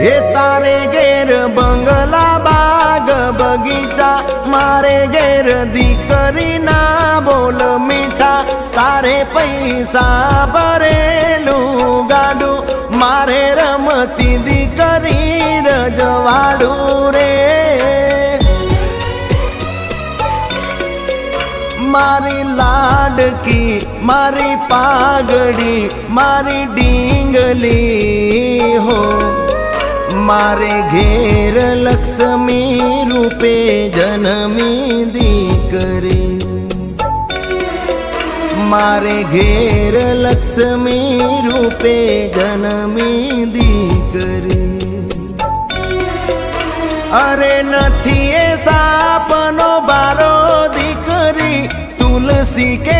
એ તારે ઘેર બંગલા બાગ બગીચા, મારે ઘેર દીકરી ના બોલ મીઠા. તારે પૈસા ભરેલું ગાડું, મારે રમતી દીકરી રજવાડું રે. મારી લાડકી, મારી પાઘડી, મારી ડીંગલી હો. મારે ઘેર લક્ષ્મી રૂપે જન્મી દીકરી, મારે ઘેર લક્ષ્મી રૂપે જન્મી દીકરી. અરે નથી એ સાપનો બારો દીકરી, તુલસી કે